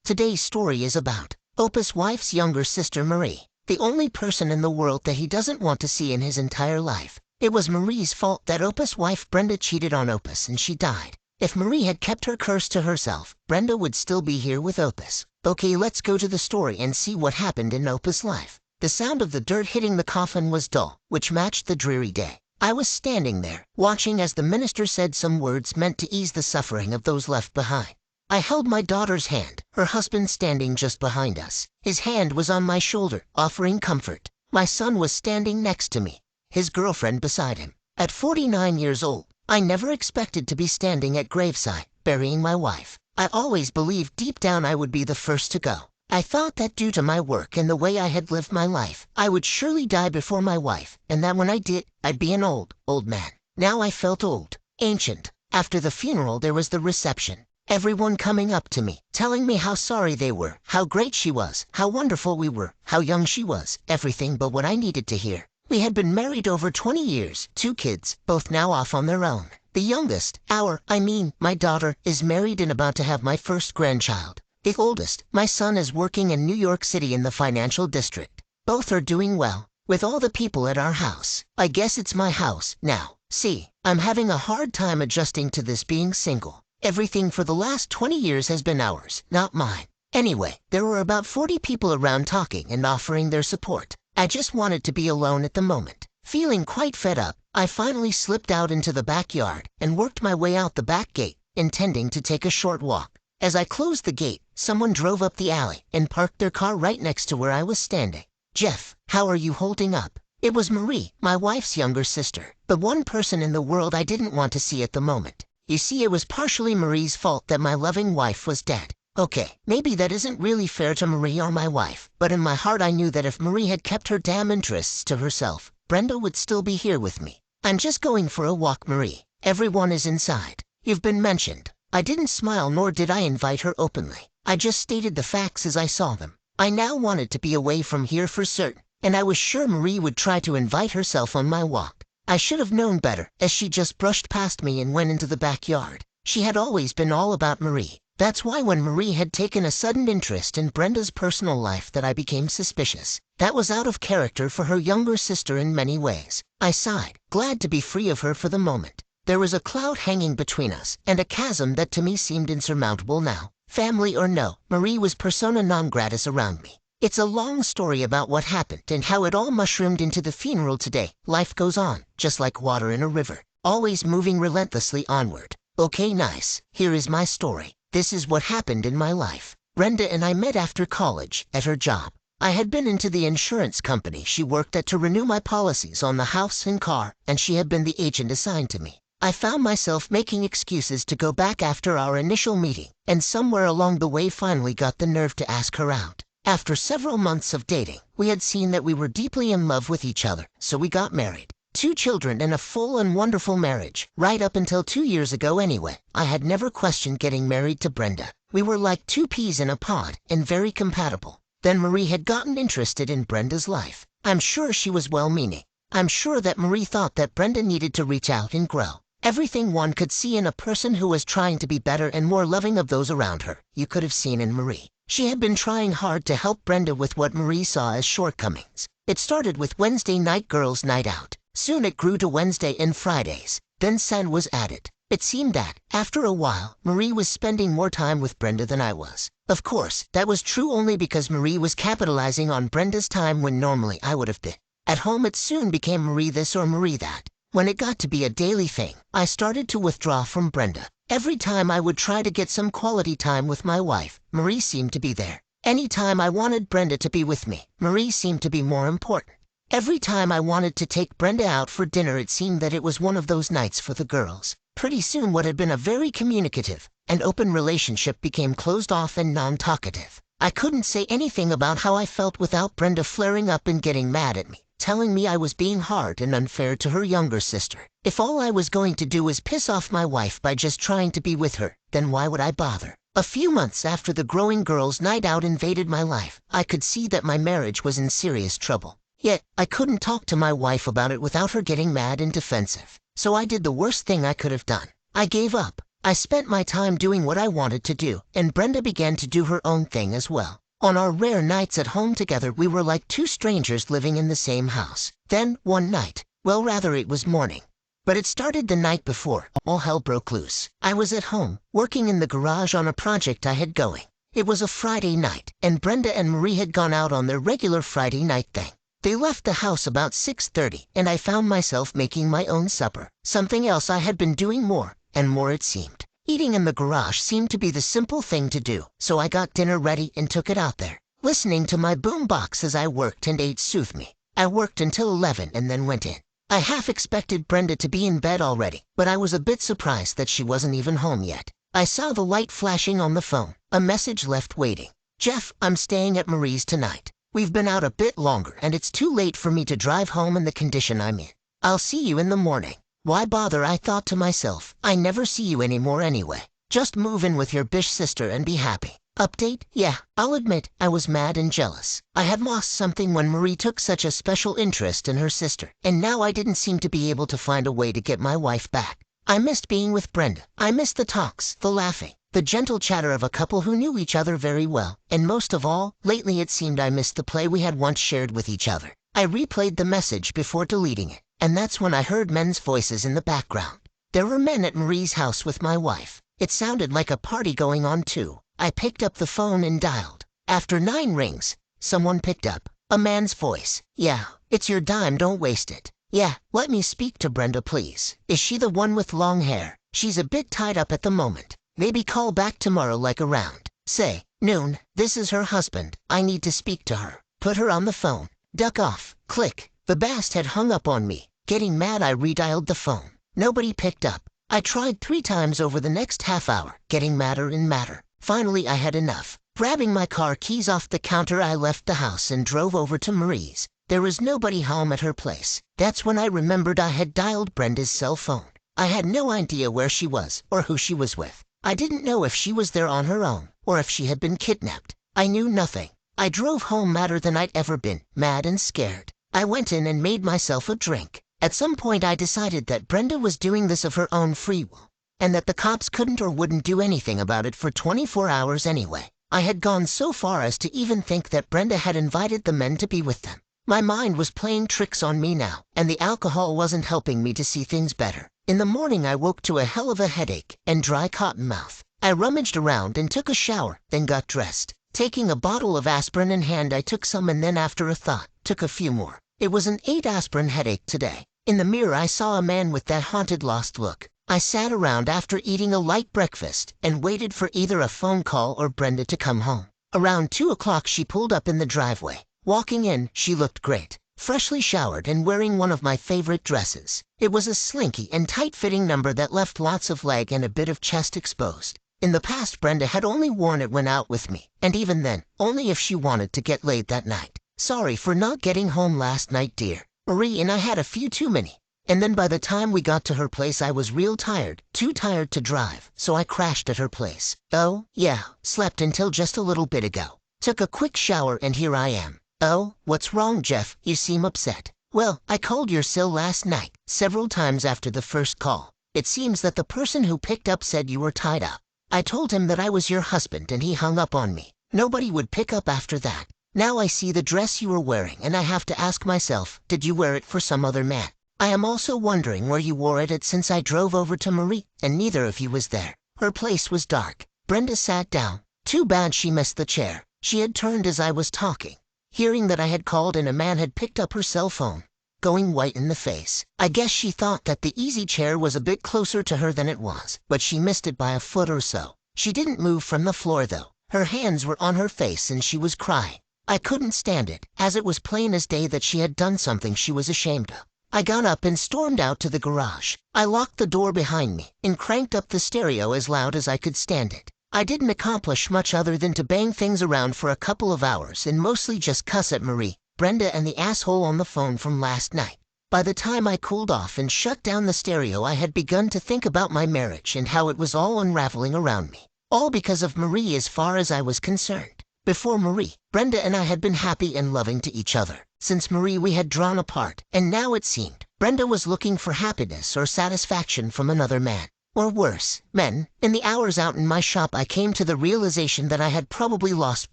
Today's story is about Opus' wife's younger sister Marie, the only person in the world that he doesn't want to see in his entire life. It was Marie's fault that Opus' wife Brenda cheated on Opus and she died. If Marie had kept her curse to herself, Brenda would still be here with Opus. Okay, let's go to the story and see what happened in Opus' life. The sound of the dirt hitting the coffin was dull, which matched the dreary day. I was standing there, watching as the minister said some words meant to ease the suffering of those left behind. I held my daughter's hand, her husband standing just behind us. His hand was on my shoulder, offering comfort. My son was standing next to me, his girlfriend beside him. At 49 years old, I never expected to be standing at graveside, burying my wife. I always believed deep down I would be the first to go. I thought that due to my work and the way I had lived my life, I would surely die before my wife, and that when I did, I'd be an old man. Now I felt old, ancient. After the funeral there was the reception. Everyone coming up to me, telling me how sorry they were, how great she was, how wonderful we were, how young she was, everything but what I needed to hear. We had been married over 20 years, 2 kids, both now off on their own. The youngest, my daughter, is married and about to have my first grandchild. The oldest, my son, is working in New York City in the financial district. Both are doing well. With all the people at our house, I guess it's my house now. See, I'm having a hard time adjusting to this being single. Everything for the last 20 years has been ours, not mine. Anyway, there were about 40 people around talking and offering their support. I just wanted to be alone at the moment. Feeling quite fed up, I finally slipped out into the backyard and worked my way out the back gate, intending to take a short walk. As I closed the gate, someone drove up the alley and parked their car right next to where I was standing. "Jeff, how are you holding up?" It was Marie, my wife's younger sister, the one person in the world I didn't want to see at the moment. You see, it was partially Marie's fault that my loving wife was dead. Okay, maybe that isn't really fair to Marie or my wife, but in my heart I knew that if Marie had kept her damn interests to herself, Brenda would still be here with me. "I'm just going for a walk, Marie. Everyone is inside. You've been mentioned." I didn't smile, nor did I invite her openly. I just stated the facts as I saw them. I now wanted to be away from here for certain, and I was sure Marie would try to invite herself on my walk. I should have known better, as she just brushed past me and went into the backyard. She had always been all about Marie. That's why when Marie had taken a sudden interest in Brenda's personal life that I became suspicious. That was out of character for her younger sister in many ways. I sighed, glad to be free of her for the moment. There was a cloud hanging between us, and a chasm that to me seemed insurmountable now. Family or no, Marie was persona non grata around me. It's a long story about what happened and how it all mushroomed into the funeral today. Life goes on, just like water in a river, always moving relentlessly onward. Okay, nice. Here is my story. This is what happened in my life. Brenda and I met after college, at her job. I had been into the insurance company she worked at to renew my policies on the house and car, and she had been the agent assigned to me. I found myself making excuses to go back after our initial meeting, and somewhere along the way finally got the nerve to ask her out. After several months of dating, we had seen that we were deeply in love with each other, so we got married. 2 children and a full and wonderful marriage. Right up until 2 years ago anyway, I had never questioned getting married to Brenda. We were like 2 peas in a pod, and very compatible. Then Marie had gotten interested in Brenda's life. I'm sure she was well-meaning. I'm sure that Marie thought that Brenda needed to reach out and grow. Everything one could see in a person who was trying to be better and more loving of those around her, you could have seen in Marie. She had been trying hard to help Brenda with what Marie saw as shortcomings. It started with Wednesday night girls' night out. Soon it grew to Wednesday and Fridays. Then Sun was added. It seemed that, after a while, Marie was spending more time with Brenda than I was. Of course, that was true only because Marie was capitalizing on Brenda's time when normally I would have been. At home it soon became Marie this or Marie that. When it got to be a daily thing, I started to withdraw from Brenda. Every time I would try to get some quality time with my wife, Marie seemed to be there. Any time I wanted Brenda to be with me, Marie seemed to be more important. Every time I wanted to take Brenda out for dinner, it seemed that it was one of those nights for the girls. Pretty soon what had been a very communicative and open relationship became closed off and non-talkative. I couldn't say anything about how I felt without Brenda flaring up and getting mad at me, telling me I was being hard and unfair to her younger sister. If all I was going to do was piss off my wife by just trying to be with her, then why would I bother? A few months after the growing girls' night out invaded my life, I could see that my marriage was in serious trouble. Yet, I couldn't talk to my wife about it without her getting mad and defensive. So I did the worst thing I could have done. I gave up. I spent my time doing what I wanted to do, and Brenda began to do her own thing as well. On our rare nights at home together, we were like two strangers living in the same house. Then, one night, well, rather it was morning, but it started the night before, all hell broke loose. I was at home, working in the garage on a project I had going. It was a Friday night, and Brenda and Marie had gone out on their regular Friday night thing. They left the house about 6:30, and I found myself making my own supper. Something else I had been doing more, and more it seemed. Eating in the garage seemed to be the simple thing to do, so I got dinner ready and took it out there. Listening to my boom box as I worked and ate soothed me. I worked until 11 and then went in. I half expected Brenda to be in bed already, but I was a bit surprised that she wasn't even home yet. I saw the light flashing on the phone, a message left waiting. Jeff, I'm staying at Marie's tonight. We've been out a bit longer and it's too late for me to drive home in the condition I'm in. I'll see you in the morning. Why bother, I thought to myself. I never see you anymore anyway. Just move in with your bish sister and be happy. Update? Yeah, I'll admit I was mad and jealous. I had lost something when Marie took such a special interest in her sister, and now I didn't seem to be able to find a way to get my wife back. I missed being with Brenda. I missed the talks, the laughing, the gentle chatter of a couple who knew each other very well, and most of all, lately it seemed I missed the play we had once shared with each other. I replayed the message before deleting it, and that's when I heard men's voices in the background. There were men at Marie's house with my wife. It sounded like a party going on too. I picked up the phone and dialed. After 9 rings, someone picked up. A man's voice. Yeah, it's your dime, don't waste it. Yeah, let me speak to Brenda, please. Is she the one with long hair? She's a bit tied up at the moment. Maybe call back tomorrow like around, say, noon. This is her husband. I need to speak to her. Put her on the phone. Duck off. Click. The bast had hung up on me. Getting mad, I redialed the phone. Nobody picked up. I tried 3 times over the next half hour, getting madder and madder. Finally, I had enough. Grabbing my car keys off the counter, I left the house and drove over to Marie's. There was nobody home at her place. That's when I remembered I had dialed Brenda's cell phone. I had no idea where she was or who she was with. I didn't know if she was there on her own or if she had been kidnapped. I knew nothing. I drove home madder than I'd ever been, mad and scared. I went in and made myself a drink. At some point I decided that Brenda was doing this of her own free will, and that the cops couldn't or wouldn't do anything about it for 24 hours anyway. I had gone so far as to even think that Brenda had invited the men to be with them. My mind was playing tricks on me now, and the alcohol wasn't helping me to see things better. In the morning I woke to a hell of a headache and dry cotton mouth. I rummaged around and took a shower, then got dressed. Taking a bottle of aspirin in hand, I took some and then after a thought, took a few more. It was an 8 aspirin headache today. In the mirror I saw a man with that haunted lost look. I sat around after eating a light breakfast and waited for either a phone call or Brenda to come home. Around 2 o'clock she pulled up in the driveway. Walking in, she looked great. Freshly showered and wearing one of my favorite dresses. It was a slinky and tight-fitting number that left lots of leg and a bit of chest exposed. In the past, Brenda had only worn it when out with me, and even then, only if she wanted to get laid that night. Sorry for not getting home last night, dear. Marie and I had a few too many. And then by the time we got to her place I was real tired, too tired to drive, so I crashed at her place. Oh, yeah, slept until just a little bit ago. Took a quick shower and here I am. Oh, what's wrong, Jeff? You seem upset. Well, I called your cell last night, several times after the first call. It seems that the person who picked up said you were tied up. I told him that I was your husband and he hung up on me. Nobody would pick up after that. Now I see the dress you were wearing and I have to ask myself, did you wear it for some other man? I am also wondering where you wore it since I drove over to Marie and neither of you was there. Her place was dark. Brenda sat down. Too bad she missed the chair. She had turned as I was talking. Hearing that I had called and a man had picked up her cell phone, going white in the face. I guess she thought that the easy chair was a bit closer to her than it was, but she missed it by a foot or so. She didn't move from the floor though. Her hands were on her face and she was crying. I couldn't stand it, as it was plain as day that she had done something she was ashamed of. I got up and stormed out to the garage. I locked the door behind me and cranked up the stereo as loud as I could stand it. I didn't accomplish much other than to bang things around for a couple of hours and mostly just cuss at Marie, Brenda and the asshole on the phone from last night. By the time I cooled off and shut down the stereo, I had begun to think about my marriage and how it was all unraveling around me. All because of Marie as far as I was concerned. Before Marie, Brenda and I had been happy and loving to each other. Since Marie we had drawn apart, and now it seemed Brenda was looking for happiness or satisfaction from another man. Or worse, men. In the hours out in my shop I came to the realization that I had probably lost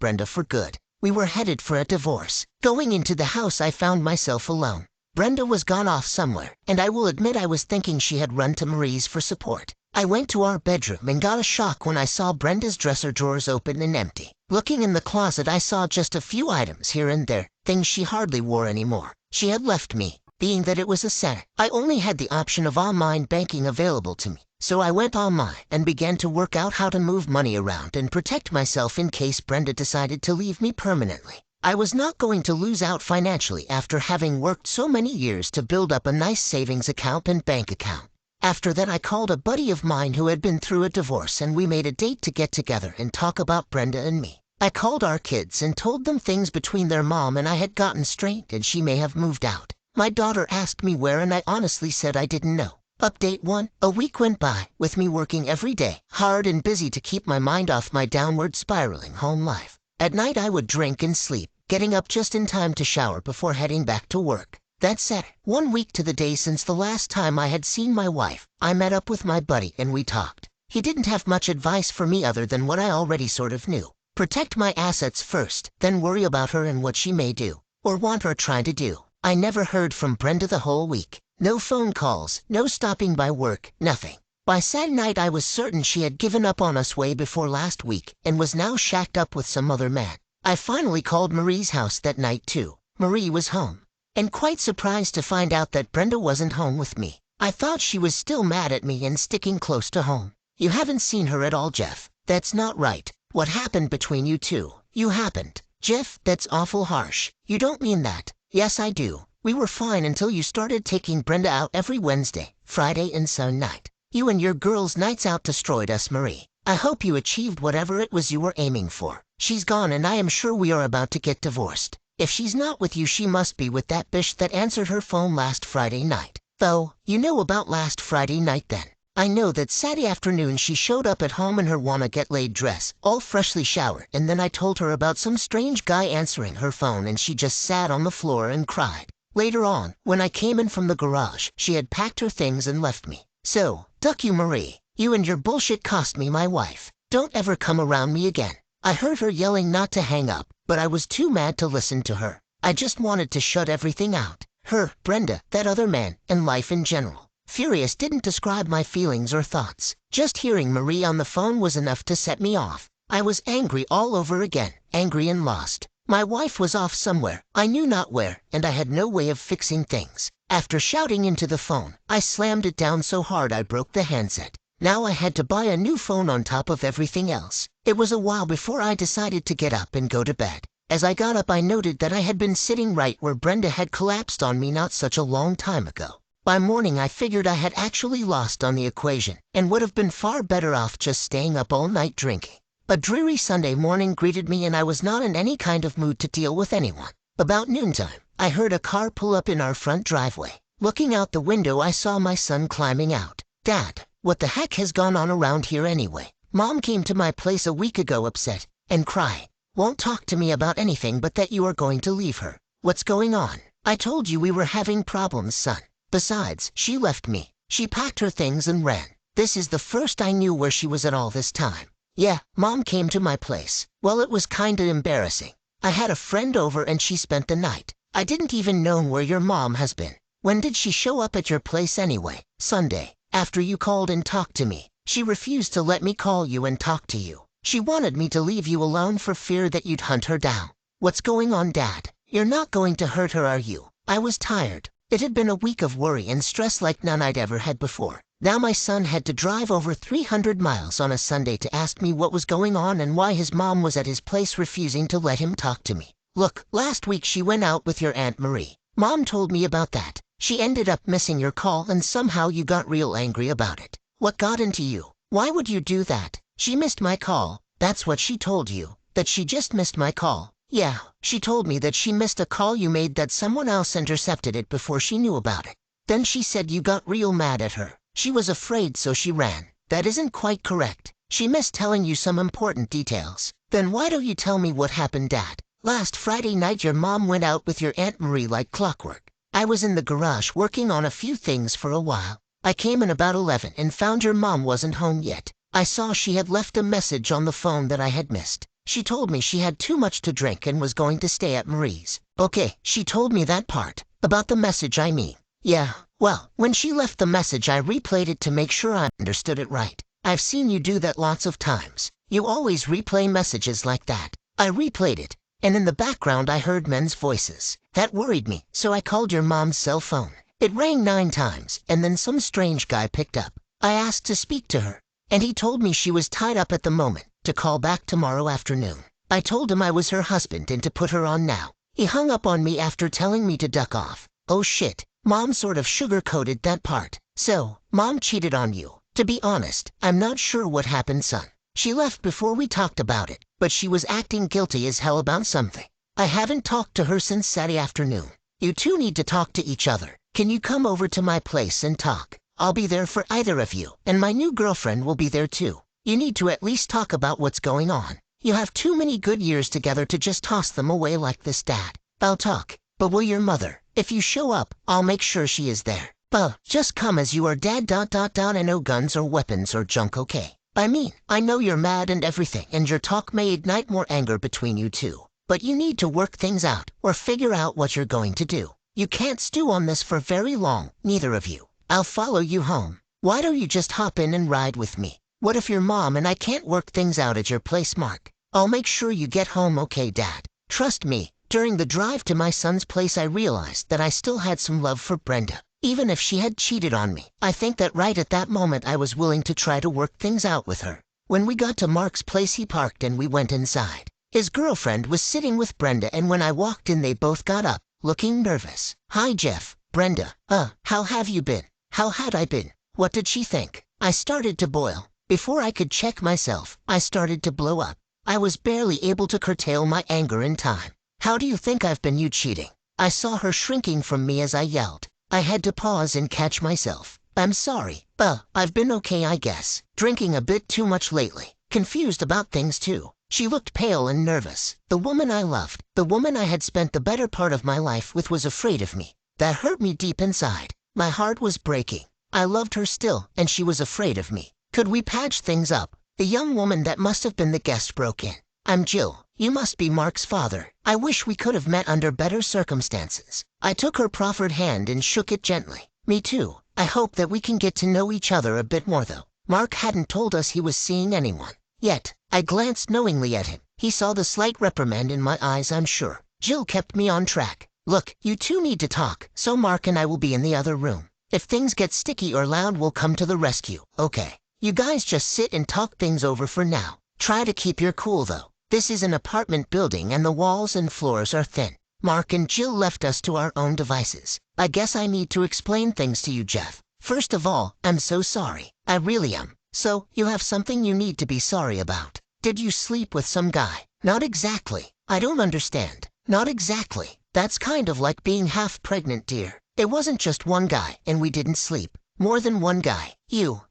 Brenda for good. We were headed for a divorce. Going into the house I found myself alone. Brenda was gone off somewhere, and I will admit I was thinking she had run to Marie's for support. I went to our bedroom and got a shock when I saw Brenda's dresser drawers open and empty. Looking in the closet I saw just a few items here and there, things she hardly wore anymore. She had left me. Being that it was a Saturday, I only had the option of online banking available to me. So I went online and began to work out how to move money around and protect myself in case Brenda decided to leave me permanently. I was not going to lose out financially after having worked so many years to build up a nice savings account and bank account. After that I called a buddy of mine who had been through a divorce and we made a date to get together and talk about Brenda and me. I called our kids and told them things between their mom and I had gotten straight and she may have moved out. My daughter asked me where and I honestly said I didn't know. Update 1. A week went by, with me working every day, hard and busy to keep my mind off my downward spiraling home life. At night I would drink and sleep, getting up just in time to shower before heading back to work. That said, 1 week to the day since the last time I had seen my wife, I met up with my buddy and we talked. He didn't have much advice for me other than what I already sort of knew. Protect my assets first, then worry about her and what she may do, or want or try to do. I never heard from Brenda the whole week. No phone calls, no stopping by work, nothing. By Saturday night I was certain she had given up on us way before last week and was now shacked up with some other man. I finally called Marie's house that night too. Marie was home. And quite surprised to find out that Brenda wasn't home with me. I thought she was still mad at me and sticking close to home. You haven't seen her at all, Jeff. That's not right. What happened between you two? You happened. Jeff, that's awful harsh. You don't mean that. Yes, I do. We were fine until you started taking Brenda out every Wednesday, Friday, and Sunday night. You and your girls' nights out destroyed us, Marie. I hope you achieved whatever it was you were aiming for. She's gone and I am sure we are about to get divorced. If she's not with you, she must be with that bitch that answered her phone last Friday night. Though, you know about last Friday night then. I know that Saturday afternoon she showed up at home in her wanna-get-laid dress, all freshly showered, and then I told her about some strange guy answering her phone and she just sat on the floor and cried. Later on, when I came in from the garage, she had packed her things and left me. So, duck you, Marie. You and your bullshit cost me my wife. Don't ever come around me again. I heard her yelling not to hang up, but I was too mad to listen to her. I just wanted to shut everything out. Her, Brenda, that other man, and life in general. Furious didn't describe my feelings or thoughts. Just hearing Marie on the phone was enough to set me off. I was angry all over again, angry and lost. My wife was off somewhere, I knew not where, and I had no way of fixing things. After shouting into the phone, I slammed it down so hard I broke the handset. Now I had to buy a new phone on top of everything else. It was a while before I decided to get up and go to bed. As I got up I noted that I had been sitting right where Brenda had collapsed on me not such a long time ago. By morning I figured I had actually lost on the equation, and would have been far better off just staying up all night drinking. A dreary Sunday morning greeted me and I was not in any kind of mood to deal with anyone. About noontime, I heard a car pull up in our front driveway. Looking out the window I saw my son climbing out. Dad, what the heck has gone on around here anyway? Mom came to my place a week ago upset and crying. Won't talk to me about anything but that you are going to leave her. What's going on? I told you we were having problems, son. Besides, she left me. She packed her things and ran. This is the first I knew where she was at all this time. Yeah, Mom came to my place. Well, it was kinda embarrassing. I had a friend over and she spent the night. I didn't even know where your mom has been. When did she show up at your place anyway? Sunday, after you called and talked to me. She refused to let me call you and talk to you. She wanted me to leave you alone for fear that you'd hunt her down. What's going on, Dad? You're not going to hurt her, are you? I was tired. It had been a week of worry and stress like none I'd ever had before. Now my son had to drive over 300 miles on a Sunday to ask me what was going on and why his mom was at his place refusing to let him talk to me. Look, last week she went out with your Aunt Marie. Mom told me about that. She ended up missing your call and somehow you got real angry about it. What got into you? Why would you do that? She missed my call. That's what she told you. That she just missed my call. Yeah, she told me that she missed a call you made, that someone else intercepted it before she knew about it. Then she said you got real mad at her. She was afraid so she ran. That isn't quite correct. She missed telling you some important details. Then why don't you tell me what happened, Dad? Last Friday night your mom went out with your Aunt Marie like clockwork. I was in the garage working on a few things for a while. I came in about 11 and found your mom wasn't home yet. I saw she had left a message on the phone that I had missed. She told me she had too much to drink and was going to stay at Marie's. Okay, she told me that part. About the message, I mean. Yeah, well, when she left the message I replayed it to make sure I understood it right. I've seen you do that lots of times. You always replay messages like that. I replayed it, and in the background I heard men's voices. That worried me, so I called your mom's cell phone. It rang 9 times, and then some strange guy picked up. I asked to speak to her, and he told me she was tied up at the moment, to call back tomorrow afternoon. I told him I was her husband and to put her on now. He hung up on me after telling me to duck off. Oh shit, Mom sort of sugar-coated that part. So, Mom cheated on you. To be honest, I'm not sure what happened, son. She left before we talked about it, but she was acting guilty as hell about something. I haven't talked to her since Saturday afternoon. You two need to talk to each other. Can you come over to my place and talk? I'll be there for either of you, and my new girlfriend will be there too. You need to at least talk about what's going on. You have too many good years together to just toss them away like this, Dad. I'll talk, but will your mother? If you show up, I'll make sure she is there. Well, just come as you are, Dad. And no guns or weapons or junk, okay? I mean, I know you're mad and everything, and your talk may ignite more anger between you two. But you need to work things out, or figure out what you're going to do. You can't stew on this for very long, neither of you. I'll follow you home. Why don't you just hop in and ride with me? What if your mom and I can't work things out at your place, Mark? I'll make sure you get home okay, Dad. Trust me, during the drive to my son's place I realized that I still had some love for Brenda. Even if she had cheated on me, I think that right at that moment I was willing to try to work things out with her. When we got to Mark's place he parked and we went inside. His girlfriend was sitting with Brenda, and when I walked in they both got up, looking nervous. Hi, Jeff. Brenda. How have you been? How had I been? What did she think? I started to boil. Before I could check myself, I started to blow up. I was barely able to curtail my anger in time. How do you think I've been, you cheating? I saw her shrinking from me as I yelled. I had to pause and catch myself. I'm sorry. I've been okay, I guess. Drinking a bit too much lately. Confused about things too. She looked pale and nervous. The woman I loved, the woman I had spent the better part of my life with, was afraid of me. That hurt me deep inside. My heart was breaking. I loved her still, and she was afraid of me. Could we patch things up? The young woman that must have been the guest broke in. I'm Jill. You must be Mark's father. I wish we could have met under better circumstances. I took her proffered hand and shook it gently. Me too. I hope that we can get to know each other a bit more though. Mark hadn't told us he was seeing anyone yet. I glanced knowingly at him. He saw the slight reprimand in my eyes, I'm sure. Jill kept me on track. Look, you two need to talk, so Mark and I will be in the other room. If things get sticky or loud, we'll come to the rescue, okay? You guys just sit and talk things over for now. Try to keep your cool though. This is an apartment building and the walls and floors are thin. Mark and Jill left us to our own devices. I guess I need to explain things to you, Jeff. First of all, I'm so sorry. I really am. So, you have something you need to be sorry about. Did you sleep with some guy? Not exactly. I don't understand. Not exactly. That's kind of like being half pregnant, dear. It wasn't just one guy, and we didn't sleep. More than one guy.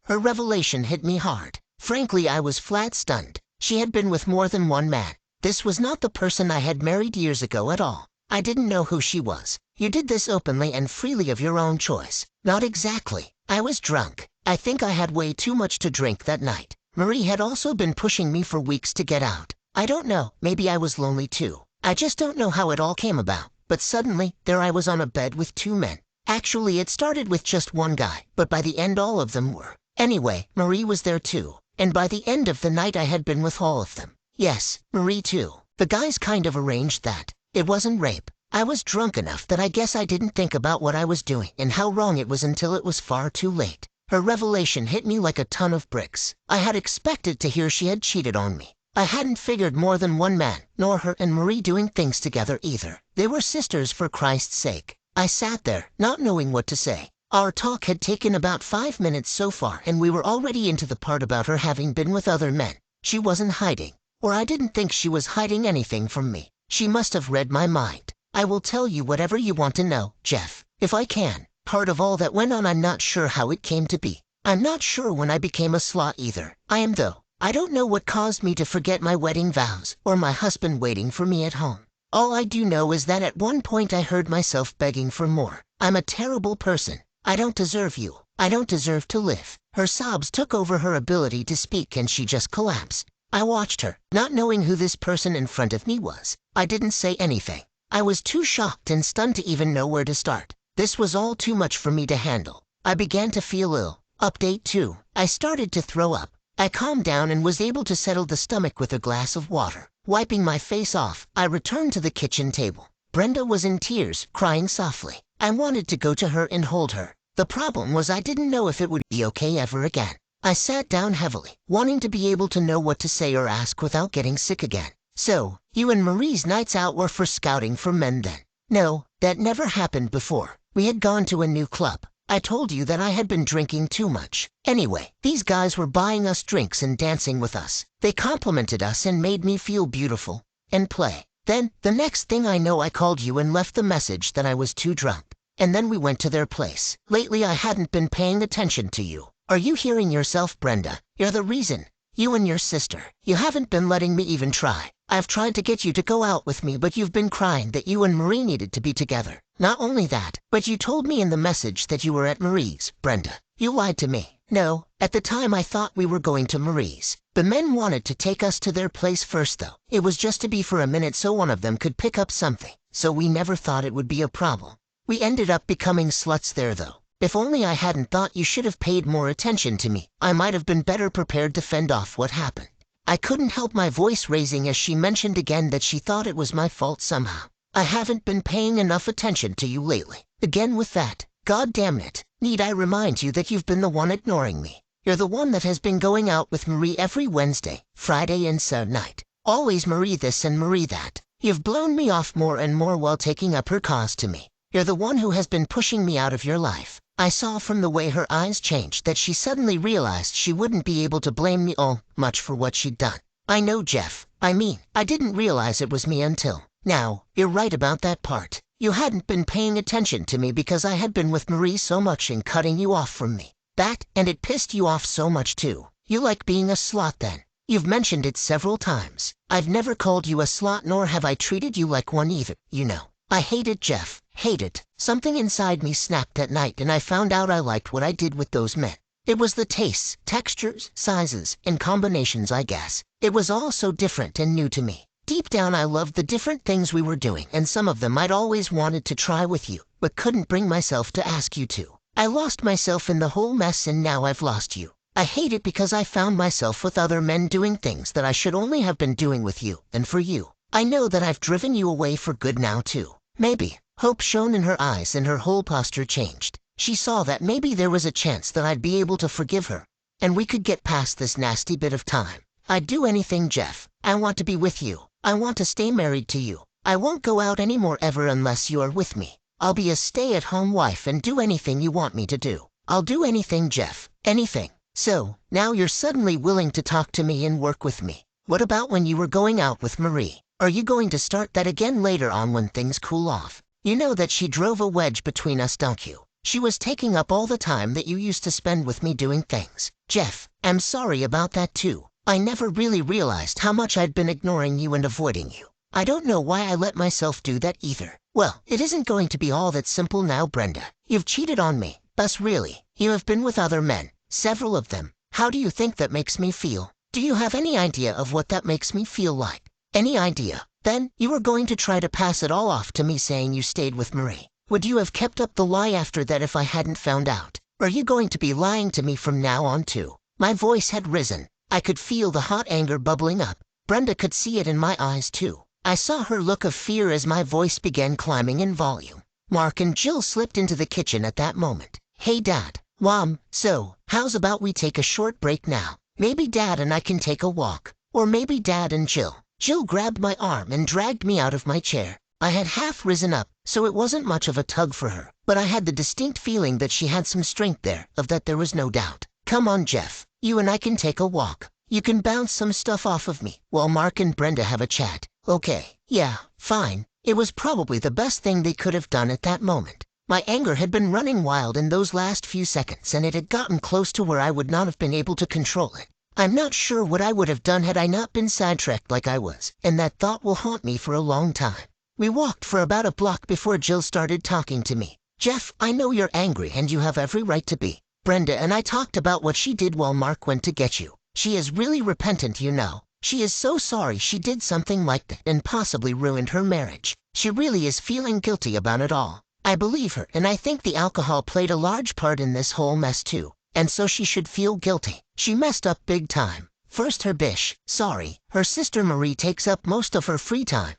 Her revelation hit me hard. Frankly, I was flat stunned. She had been with more than one man. This was not the person I had married years ago at all. I didn't know who she was. You did this openly and freely of your own choice. Not exactly. I was drunk. I think I had way too much to drink that night. Marie had also been pushing me for weeks to get out. I don't know, maybe I was lonely too. I just don't know how it all came about. But suddenly, there I was on a bed with 2 men. Actually, it started with just one guy, but by the end all of them were. Anyway, Marie was there too. And by the end of the night I had been with all of them. Yes, Marie too. The guys kind of arranged that. It wasn't rape. I was drunk enough that I guess I didn't think about what I was doing and how wrong it was until it was far too late. Her revelation hit me like a ton of bricks. I had expected to hear she had cheated on me. I hadn't figured more than one man, nor her and Marie doing things together either. They were sisters, for Christ's sake. I sat there, not knowing what to say. Our talk had taken about 5 minutes so far, and we were already into the part about her having been with other men. She wasn't hiding, or I didn't think she was hiding anything from me. She must have read my mind. I will tell you whatever you want to know, Jeff, if I can. Part of all that went on, I'm not sure how it came to be. I'm not sure when I became a slut either. I am though. I don't know what caused me to forget my wedding vows, or my husband waiting for me at home. All I do know is that at one point I heard myself begging for more. I'm a terrible person. I don't deserve you. I don't deserve to live." Her sobs took over her ability to speak and she just collapsed. I watched her, not knowing who this person in front of me was. I didn't say anything. I was too shocked and stunned to even know where to start. This was all too much for me to handle. I began to feel ill. Update 2. I started to throw up. I calmed down and was able to settle the stomach with a glass of water. Wiping my face off, I returned to the kitchen table. Brenda was in tears, crying softly. I wanted to go to her and hold her. The problem was I didn't know if it would be okay ever again. I sat down heavily, wanting to be able to know what to say or ask without getting sick again. "So, you and Marie's nights out were for scouting for men then?" "No, that never happened before. We had gone to a new club. I told you that I had been drinking too much. Anyway, these guys were buying us drinks and dancing with us. They complimented us and made me feel beautiful and play. Then, the next thing I know I called you and left the message that I was too drunk. And then we went to their place. Lately I hadn't been paying attention to you. Are you hearing yourself, Brenda? You're the reason. You and your sister. You haven't been letting me even try. I've tried to get you to go out with me, but you've been crying that you and Marie needed to be together. Not only that, but you told me in the message that you were at Marie's, Brenda. You lied to me. No, at the time I thought we were going to Marie's. The men wanted to take us to their place first though. It was just to be for a minute so one of them could pick up something. So we never thought it would be a problem. We ended up becoming sluts there though. If only I hadn't thought you should have paid more attention to me, I might have been better prepared to fend off what happened." I couldn't help my voice raising as she mentioned again that she thought it was my fault somehow. "I haven't been paying enough attention to you lately. Again with that. God damn it. Need I remind you that you've been the one ignoring me? You're the one that has been going out with Marie every Wednesday, Friday and Saturday night. Always Marie this and Marie that. You've blown me off more and more while taking up her cause to me. You're the one who has been pushing me out of your life." I saw from the way her eyes changed that she suddenly realized she wouldn't be able to blame me all much for what she'd done. "I know, Jeff. I didn't realize it was me until now. You're right about that part. You hadn't been paying attention to me because I had been with Marie so much and cutting you off from me. That, and it pissed you off so much too. You like being a slut then. You've mentioned it several times. I've never called you a slut nor have I treated you like one either, you know. I hate it, Jeff. Hate it. Something inside me snapped that night and I found out I liked what I did with those men. It was the tastes, textures, sizes, and combinations, I guess. It was all so different and new to me. Deep down I loved the different things we were doing and some of them I'd always wanted to try with you, but couldn't bring myself to ask you to. I lost myself in the whole mess and now I've lost you. I hate it because I found myself with other men doing things that I should only have been doing with you and for you. I know that I've driven you away for good now too. Maybe." Hope shone in her eyes and her whole posture changed. She saw that maybe there was a chance that I'd be able to forgive her, and we could get past this nasty bit of time. "I'd do anything, Jeff. I want to be with you. I want to stay married to you. I won't go out anymore ever unless you are with me. I'll be a stay-at-home wife and do anything you want me to do. I'll do anything, Jeff. Anything." "So, now you're suddenly willing to talk to me and work with me. What about when you were going out with Marie? Are you going to start that again later on when things cool off? You know that she drove a wedge between us, don't you? She was taking up all the time that you used to spend with me doing things." "Jeff, I'm sorry about that too. I never really realized how much I'd been ignoring you and avoiding you. I don't know why I let myself do that either." "Well, it isn't going to be all that simple now, Brenda. You've cheated on me. Bus really. You have been with other men, several of them. How do you think that makes me feel? Do you have any idea of what that makes me feel like? Any idea? Then, you were going to try to pass it all off to me saying you stayed with Marie. Would you have kept up the lie after that if I hadn't found out? Are you going to be lying to me from now on too?" My voice had risen. I could feel the hot anger bubbling up. Brenda could see it in my eyes too. I saw her look of fear as my voice began climbing in volume. Mark and Jill slipped into the kitchen at that moment. "Hey Dad, Mom, so, how's about we take a short break now? Maybe Dad and I can take a walk. Or maybe Dad and Jill." Jill grabbed my arm and dragged me out of my chair. I had half risen up, so it wasn't much of a tug for her, but I had the distinct feeling that she had some strength there, of that there was no doubt. "Come on, Jeff. You and I can take a walk. You can bounce some stuff off of me, while Mark and Brenda have a chat." "Okay, yeah, fine." It was probably the best thing they could have done at that moment. My anger had been running wild in those last few seconds, and it had gotten close to where I would not have been able to control it. I'm not sure what I would have done had I not been sidetracked like I was, and that thought will haunt me for a long time. We walked for about a block before Jill started talking to me. "Jeff, I know you're angry and you have every right to be. Brenda and I talked about what she did while Mark went to get you. She is really repentant, you know. She is so sorry she did something like that and possibly ruined her marriage. She really is feeling guilty about it all. I believe her, and I think the alcohol played a large part in this whole mess too. And so she should feel guilty. She messed up big time. First her bish, sorry, her sister Marie takes up most of her free time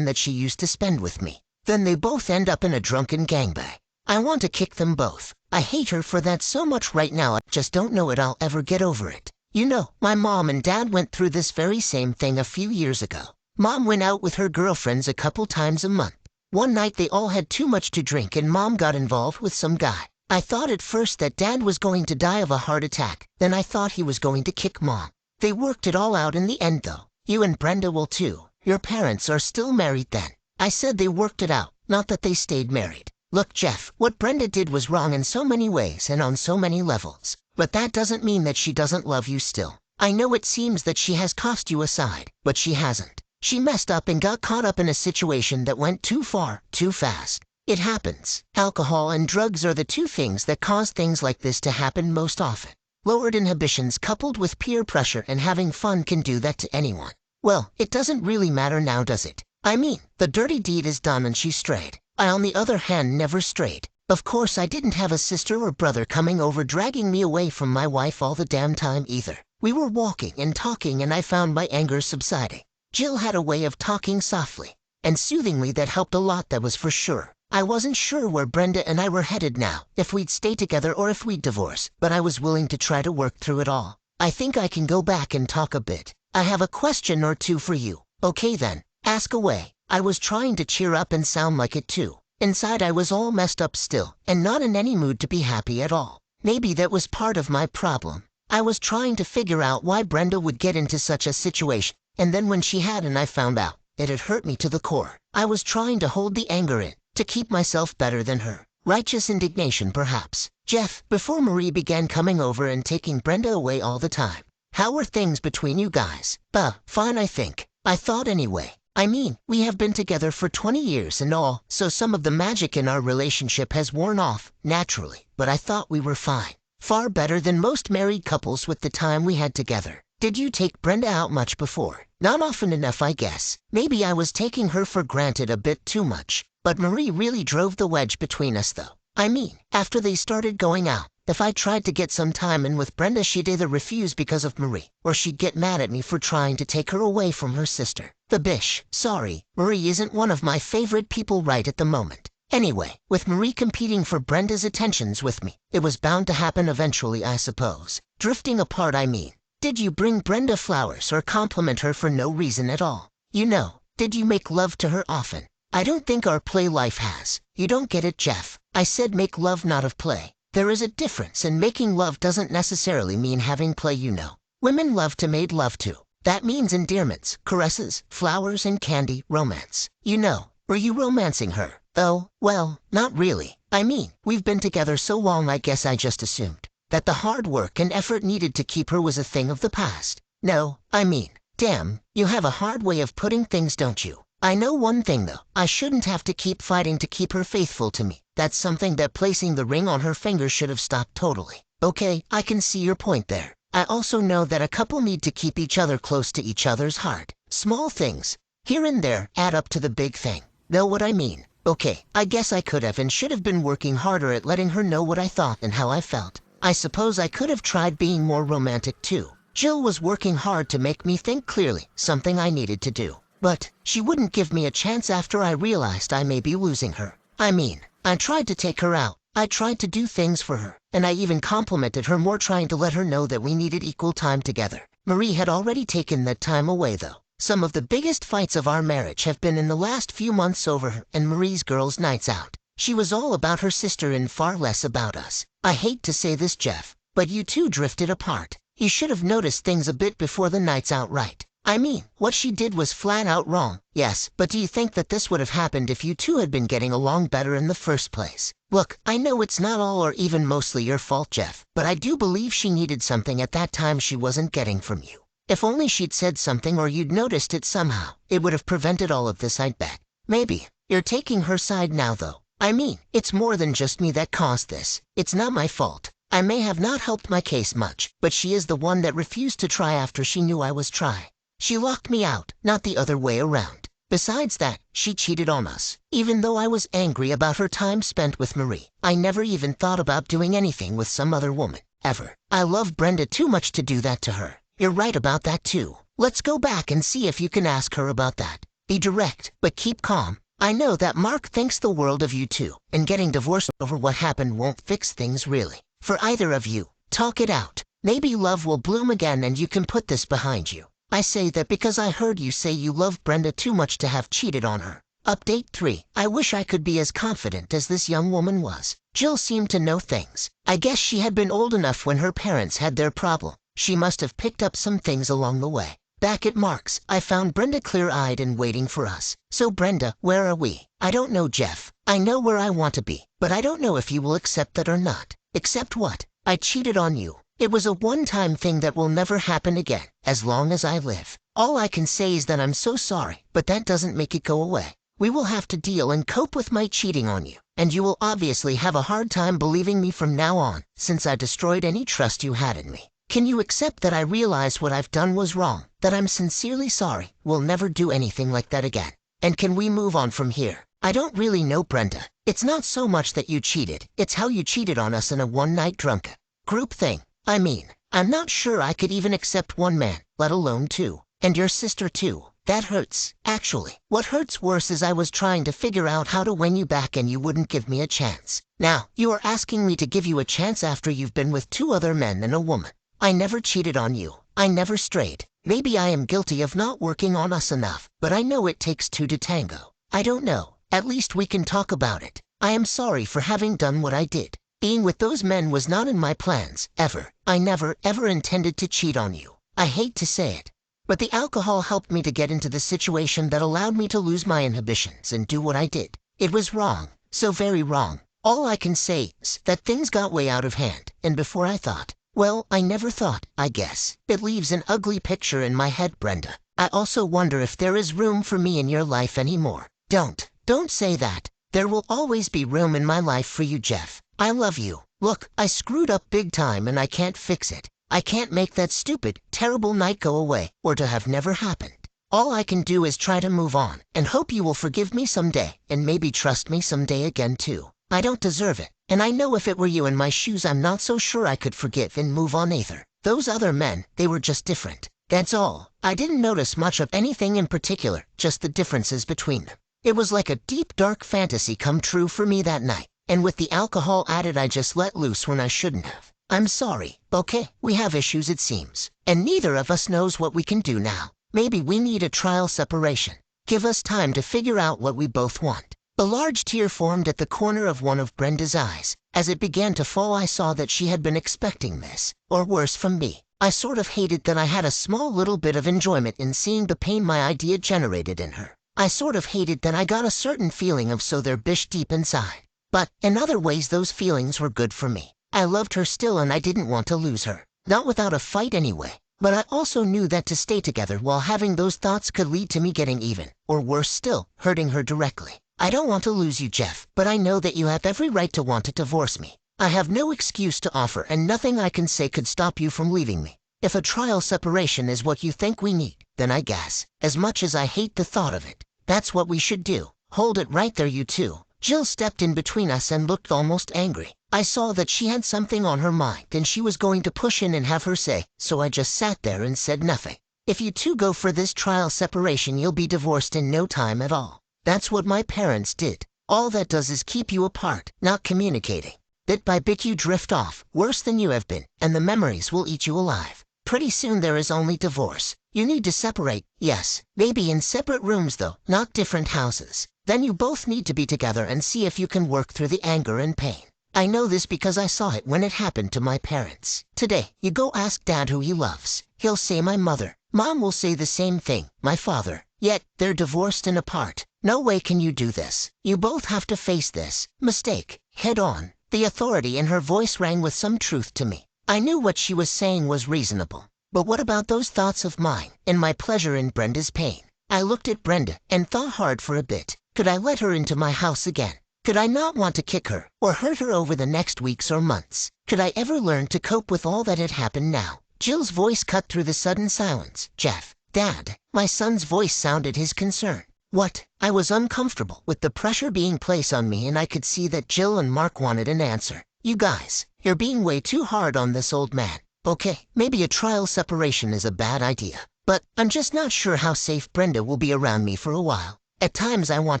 that she used to spend with me. Then they both end up in a drunken gangbang. I want to kick them both. I hate her for that so much right now. I just don't know I'll ever get over it. You know, my mom and dad went through this very same thing a few years ago. Mom went out with her girlfriends a couple times a month. One night they all had too much to drink and Mom got involved with some guy. I thought at first that Dad was going to die of a heart attack. Then I thought he was going to kick Mom. They worked it all out in the end though. You and Brenda will too. Your parents are still married then. I said they worked it out, not that they stayed married. Look, Jeff, what Brenda did was wrong in so many ways and on so many levels. But that doesn't mean that she doesn't love you still. I know it seems that she has cast you aside, but she hasn't. She messed up and got caught up in a situation that went too far, too fast. It happens. Alcohol and drugs are the two things that cause things like this to happen most often. Lowered inhibitions coupled with peer pressure and having fun can do that to anyone. Well, it doesn't really matter now, does it? I mean, the dirty deed is done and she strayed. I, on the other hand, never strayed. Of course, I didn't have a sister or brother coming over dragging me away from my wife all the damn time either. We were walking and talking and I found my anger subsiding. Jill had a way of talking softly and soothingly that helped a lot, that was for sure. I wasn't sure where Brenda and I were headed now, if we'd stay together or if we'd divorce, but I was willing to try to work through it all. I think I can go back and talk a bit. I have a question or two for you. Okay then, ask away. I was trying to cheer up and sound like it too. Inside I was all messed up still, and not in any mood to be happy at all. Maybe that was part of my problem. I was trying to figure out why Brenda would get into such a situation, and then when she had and I found out, it had hurt me to the core. I was trying to hold the anger in, to keep myself better than her. Righteous indignation perhaps. Jeff, before Marie began coming over and taking Brenda away all the time, how were things between you guys? Fine I think. I thought anyway. I mean, we have been together for 20 years and all, so some of the magic in our relationship has worn off, naturally, but I thought we were fine. Far better than most married couples with the time we had together. Did you take Brenda out much before? Not often enough, I guess. Maybe I was taking her for granted a bit too much. But Marie really drove the wedge between us though. I mean, after they started going out, if I tried to get some time in with Brenda, she'd either refuse because of Marie, or she'd get mad at me for trying to take her away from her sister. The bish. Sorry, Marie isn't one of my favorite people right at the moment. Anyway, with Marie competing for Brenda's attentions with me, it was bound to happen eventually, I suppose. Drifting apart, I mean. Did you bring Brenda flowers or compliment her for no reason at all? You know, did you make love to her often? I don't think our play life has. You don't get it, Jeff. I said make love, not of play. There is a difference, and making love doesn't necessarily mean having play, you know. Women love to made love to. That means endearments, caresses, flowers and candy, romance. You know, were you romancing her? Oh, well, not really. I mean, we've been together so long I guess I just assumed that the hard work and effort needed to keep her was a thing of the past. No, I mean, damn, you have a hard way of putting things, don't you? I know one thing though, I shouldn't have to keep fighting to keep her faithful to me. That's something that placing the ring on her finger should have stopped totally. Okay, I can see your point there. I also know that a couple need to keep each other close to each other's heart. Small things, here and there, add up to the big thing. Know what I mean? Okay, I guess I could have and should have been working harder at letting her know what I thought and how I felt. I suppose I could have tried being more romantic too. Jill was working hard to make me think clearly, something I needed to do. But she wouldn't give me a chance after I realized I may be losing her. I mean, I tried to take her out. I tried to do things for her, and I even complimented her more, trying to let her know that we needed equal time together. Marie had already taken that time away though. Some of the biggest fights of our marriage have been in the last few months over her and Marie's girls' nights out. She was all about her sister and far less about us. I hate to say this, Jeff, but you two drifted apart. You should have noticed things a bit before the nights out, right? I mean, what she did was flat out wrong, yes, but do you think that this would have happened if you two had been getting along better in the first place? Look, I know it's not all or even mostly your fault, Jeff, but I do believe she needed something at that time she wasn't getting from you. If only she'd said something or you'd noticed it somehow, it would have prevented all of this, I'd bet. Maybe. You're taking her side now though. I mean, it's more than just me that caused this. It's not my fault. I may have not helped my case much, but she is the one that refused to try after she knew I was trying. She locked me out, not the other way around. Besides that, she cheated on us. Even though I was angry about her time spent with Marie, I never even thought about doing anything with some other woman, ever. I love Brenda too much to do that to her. You're right about that too. Let's go back and see if you can ask her about that. Be direct, but keep calm. I know that Mark thinks the world of you too, and getting divorced over what happened won't fix things really. For either of you, talk it out. Maybe love will bloom again and you can put this behind you. I say that because I heard you say you love Brenda too much to have cheated on her. Update 3. I wish I could be as confident as this young woman was. Jill seemed to know things. I guess she had been old enough when her parents had their problem. She must have picked up some things along the way. Back at Mark's, I found Brenda clear-eyed and waiting for us. So Brenda, where are we? I don't know, Jeff. I know where I want to be, but I don't know if you will accept that or not. Accept what? I cheated on you. It was a one-time thing that will never happen again, as long as I live. All I can say is that I'm so sorry, but that doesn't make it go away. We will have to deal and cope with my cheating on you, and you will obviously have a hard time believing me from now on, since I destroyed any trust you had in me. Can you accept that I realize what I've done was wrong, that I'm sincerely sorry, will never do anything like that again? And can we move on from here? I don't really know, Brenda. It's not so much that you cheated, it's how you cheated on us in a one-night drunk group thing. I mean, I'm not sure I could even accept one man, let alone two. And your sister too. That hurts. Actually, what hurts worse is I was trying to figure out how to win you back and you wouldn't give me a chance. Now, you are asking me to give you a chance after you've been with 2 other men and a woman. I never cheated on you. I never strayed. Maybe I am guilty of not working on us enough, but I know it takes 2 to tango. I don't know. At least we can talk about it. I am sorry for having done what I did. Being with those men was not in my plans, ever. I never, ever intended to cheat on you. I hate to say it. But the alcohol helped me to get into the situation that allowed me to lose my inhibitions and do what I did. It was wrong. So very wrong. All I can say is that things got way out of hand, and before I thought, well, I never thought, I guess. It leaves an ugly picture in my head, Brenda. I also wonder if there is room for me in your life anymore. Don't say that. There will always be room in my life for you, Jeff. I love you. Look, I screwed up big time and I can't fix it. I can't make that stupid, terrible night go away, or to have never happened. All I can do is try to move on, and hope you will forgive me someday, and maybe trust me someday again too. I don't deserve it, and I know if it were you in my shoes I'm not so sure I could forgive and move on either. Those other men, they were just different. That's all. I didn't notice much of anything in particular, just the differences between them. It was like a deep dark fantasy come true for me that night. And with the alcohol added I just let loose when I shouldn't have. I'm sorry, okay? We have issues it seems. And neither of us knows what we can do now. Maybe we need a trial separation. Give us time to figure out what we both want. A large tear formed at the corner of one of Brenda's eyes. As it began to fall I saw that she had been expecting this, or worse from me. I sort of hated that I had a small little bit of enjoyment in seeing the pain my idea generated in her. I sort of hated that I got a certain feeling of so there bish deep inside. But, in other ways those feelings were good for me. I loved her still and I didn't want to lose her. Not without a fight anyway. But I also knew that to stay together while having those thoughts could lead to me getting even, or worse still, hurting her directly. I don't want to lose you, Jeff, but I know that you have every right to want to divorce me. I have no excuse to offer and nothing I can say could stop you from leaving me. If a trial separation is what you think we need, then I guess, as much as I hate the thought of it, that's what we should do. Hold it right there, you two. Jill stepped in between us and looked almost angry. I saw that she had something on her mind and she was going to push in and have her say, so I just sat there and said nothing. If you two go for this trial separation you'll be divorced in no time at all. That's what my parents did. All that does is keep you apart, not communicating. Bit by bit you drift off, worse than you have been, and the memories will eat you alive. Pretty soon there is only divorce. You need to separate, yes, maybe in separate rooms though, not different houses. Then you both need to be together and see if you can work through the anger and pain. I know this because I saw it when it happened to my parents. Today, you go ask Dad who he loves. He'll say my mother. Mom will say the same thing, my father. Yet, they're divorced and apart. No way can you do this. You both have to face this mistake head on. The authority in her voice rang with some truth to me. I knew what she was saying was reasonable. But what about those thoughts of mine, and my pleasure in Brenda's pain? I looked at Brenda and thought hard for a bit. Could I let her into my house again? Could I not want to kick her or hurt her over the next weeks or months? Could I ever learn to cope with all that had happened now? Jill's voice cut through the sudden silence. Jeff, Dad, my son's voice sounded his concern. What? I was uncomfortable with the pressure being placed on me, and I could see that Jill and Mark wanted an answer. You guys, you're being way too hard on this old man. Okay, maybe a trial separation is a bad idea, but I'm just not sure how safe Brenda will be around me for a while. At times I want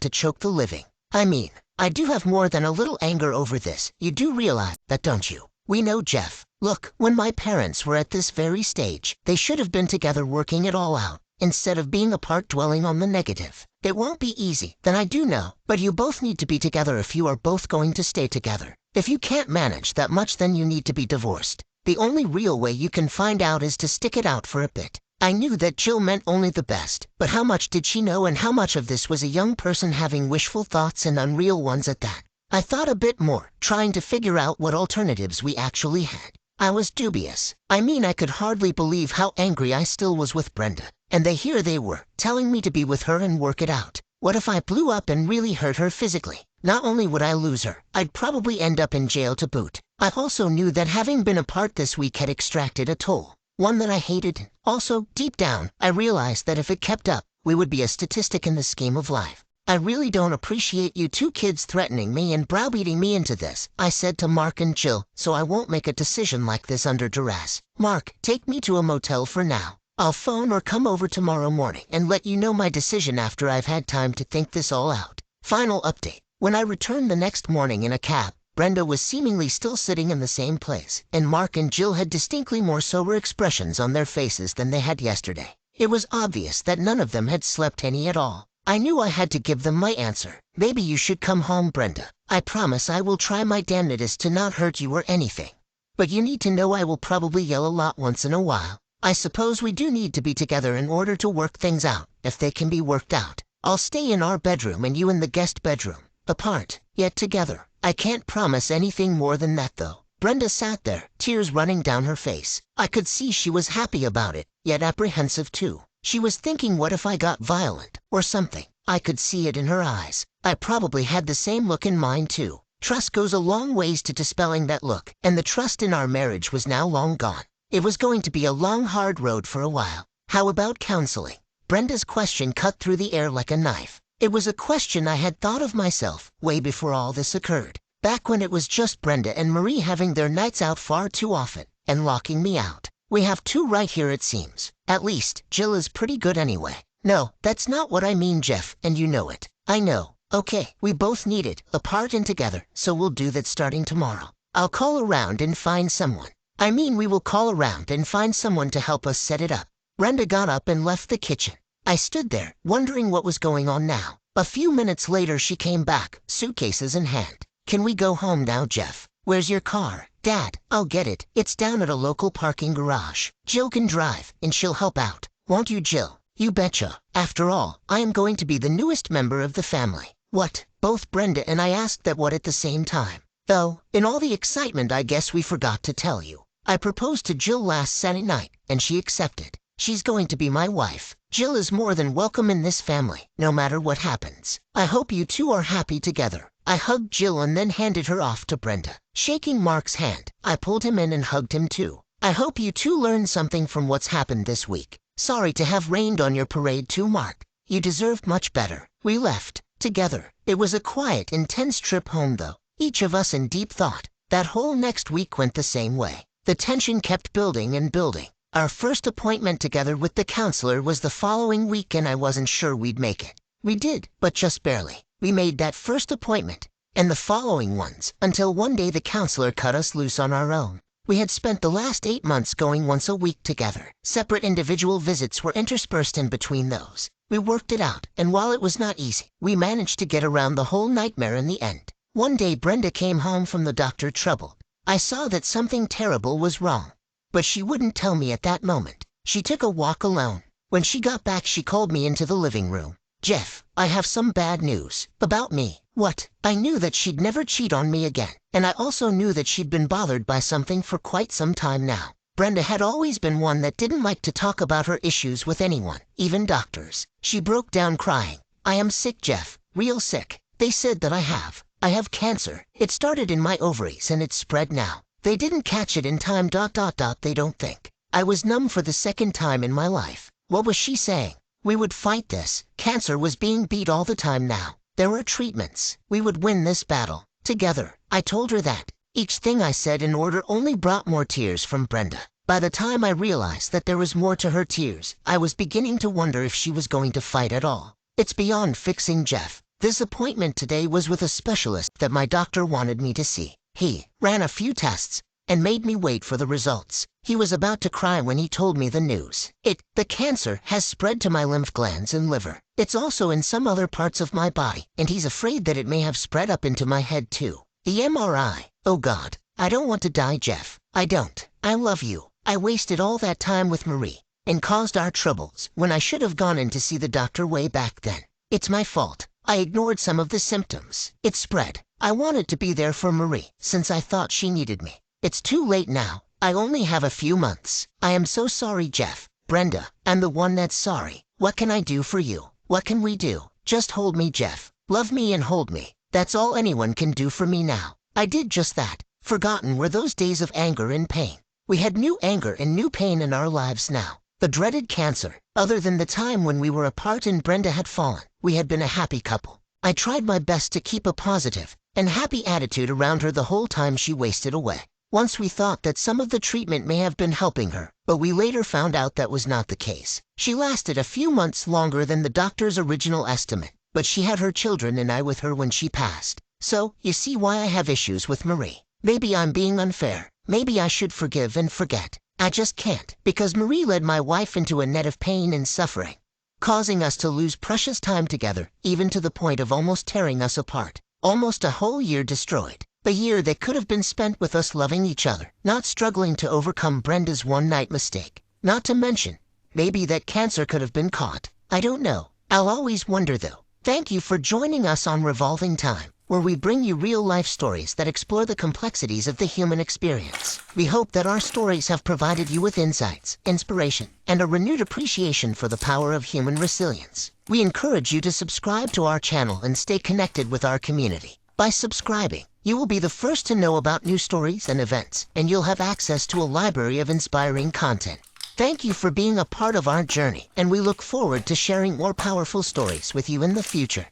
to choke the living. I do have more than a little anger over this. You do realize that, don't you? We know, Jeff. Look, when my parents were at this very stage, they should have been together working it all out, instead of being apart dwelling on the negative. It won't be easy, then I do know, but you both need to be together if you are both going to stay together. If you can't manage that much, then you need to be divorced. The only real way you can find out is to stick it out for a bit. I knew that Jill meant only the best, but how much did she know, and how much of this was a young person having wishful thoughts and unreal ones at that? I thought a bit more, trying to figure out what alternatives we actually had. I was dubious. I could hardly believe how angry I still was with Brenda. And here they were, telling me to be with her and work it out. What if I blew up and really hurt her physically? Not only would I lose her, I'd probably end up in jail to boot. I also knew that having been apart this week had extracted a toll, one that I hated. Also, deep down, I realized that if it kept up, we would be a statistic in the scheme of life. I really don't appreciate you two kids threatening me and browbeating me into this, I said to Mark and Jill, so I won't make a decision like this under duress. Mark, take me to a motel for now. I'll phone or come over tomorrow morning and let you know my decision after I've had time to think this all out. Final update. When I returned the next morning in a cab, Brenda was seemingly still sitting in the same place, and Mark and Jill had distinctly more sober expressions on their faces than they had yesterday. It was obvious that none of them had slept any at all. I knew I had to give them my answer. Maybe you should come home, Brenda. I promise I will try my damnedest to not hurt you or anything. But you need to know I will probably yell a lot once in a while. I suppose we do need to be together in order to work things out, if they can be worked out. I'll stay in our bedroom and you in the guest bedroom. Apart, yet together. I can't promise anything more than that, though. Brenda sat there, tears running down her face. I could see she was happy about it, yet apprehensive too. She was thinking, what if I got violent, or something? I could see it in her eyes. I probably had the same look in mine too. Trust goes a long ways to dispelling that look, and the trust in our marriage was now long gone. It was going to be a long, hard road for a while. How about counseling? Brenda's question cut through the air like a knife. It was a question I had thought of myself, way before all this occurred. Back when it was just Brenda and Marie having their nights out far too often, and locking me out. We have two right here, it seems. At least, Jill is pretty good anyway. No, that's not what I mean, Jeff, and you know it. I know. Okay, we both need it, apart and together, so we'll do that starting tomorrow. I'll call around and find someone. We will call around and find someone to help us set it up. Brenda got up and left the kitchen. I stood there, wondering what was going on now. A few minutes later she came back, suitcases in hand. Can we go home now, Jeff? Where's your car? Dad, I'll get it. It's down at a local parking garage. Jill can drive, and she'll help out. Won't you, Jill? You betcha. After all, I am going to be the newest member of the family. What? Both Brenda and I asked that what at the same time. Though, in all the excitement, I guess we forgot to tell you. I proposed to Jill last Saturday night, and she accepted. She's going to be my wife. Jill is more than welcome in this family, no matter what happens. I hope you two are happy together. I hugged Jill and then handed her off to Brenda. Shaking Mark's hand, I pulled him in and hugged him too. I hope you two learned something from what's happened this week. Sorry to have rained on your parade too, Mark. You deserved much better. We left together. It was a quiet, intense trip home, though. Each of us in deep thought. That whole next week went the same way. The tension kept building and building. Our first appointment together with the counselor was the following week, and I wasn't sure we'd make it. We did, but just barely. We made that first appointment, and the following ones, until one day the counselor cut us loose on our own. We had spent the last 8 months going once a week together. Separate individual visits were interspersed in between those. We worked it out, and while it was not easy, we managed to get around the whole nightmare in the end. One day Brenda came home from the doctor troubled. I saw that something terrible was wrong, but she wouldn't tell me at that moment. She took a walk alone. When she got back, she called me into the living room. Jeff, I have some bad news. About me. What? I knew that she'd never cheat on me again, and I also knew that she'd been bothered by something for quite some time now. Brenda had always been one that didn't like to talk about her issues with anyone, even doctors. She broke down crying. I am sick, Jeff. Real sick. They said that I have I have cancer. It started in my ovaries and it's spread now. They didn't catch it in time. They don't think. I was numb for the second time in my life. What was she saying? We would fight this. Cancer was being beat all the time now. There were treatments. We would win this battle. Together. I told her that. Each thing I said in order only brought more tears from Brenda. By the time I realized that there was more to her tears, I was beginning to wonder if she was going to fight at all. It's beyond fixing, Jeff. This appointment today was with a specialist that my doctor wanted me to see. He ran a few tests and made me wait for the results. He was about to cry when he told me the news. The cancer has spread to my lymph glands and liver. It's also in some other parts of my body, and he's afraid that it may have spread up into my head too. The MRI. Oh God, I don't want to die, Jeff. I don't. I love you. I wasted all that time with Marie and caused our troubles when I should have gone in to see the doctor way back then. It's my fault. I ignored some of the symptoms. It spread. I wanted to be there for Marie since I thought she needed me. It's too late now. I only have a few months. I am so sorry, Jeff. Brenda, I'm the one that's sorry. What can I do for you? What can we do? Just hold me, Jeff. Love me and hold me. That's all anyone can do for me now. I did just that. Forgotten were those days of anger and pain. We had new anger and new pain in our lives now. The dreaded cancer. Other than the time when we were apart and Brenda had fallen, we had been a happy couple. I tried my best to keep a positive and happy attitude around her the whole time she wasted away. Once we thought that some of the treatment may have been helping her, but we later found out that was not the case. She lasted a few months longer than the doctor's original estimate, but she had her children and I with her when she passed. So, you see why I have issues with Marie. Maybe I'm being unfair. Maybe I should forgive and forget. I just can't, because Marie led my wife into a net of pain and suffering, causing us to lose precious time together, even to the point of almost tearing us apart. Almost a whole year destroyed. The year that could have been spent with us loving each other, not struggling to overcome Brenda's one-night mistake. Not to mention, maybe that cancer could have been caught. I don't know. I'll always wonder though. Thank you for joining us on Revolving Time, where we bring you real-life stories that explore the complexities of the human experience. We hope that our stories have provided you with insights, inspiration, and a renewed appreciation for the power of human resilience. We encourage you to subscribe to our channel and stay connected with our community. By subscribing, you will be the first to know about new stories and events, and you'll have access to a library of inspiring content. Thank you for being a part of our journey, and we look forward to sharing more powerful stories with you in the future.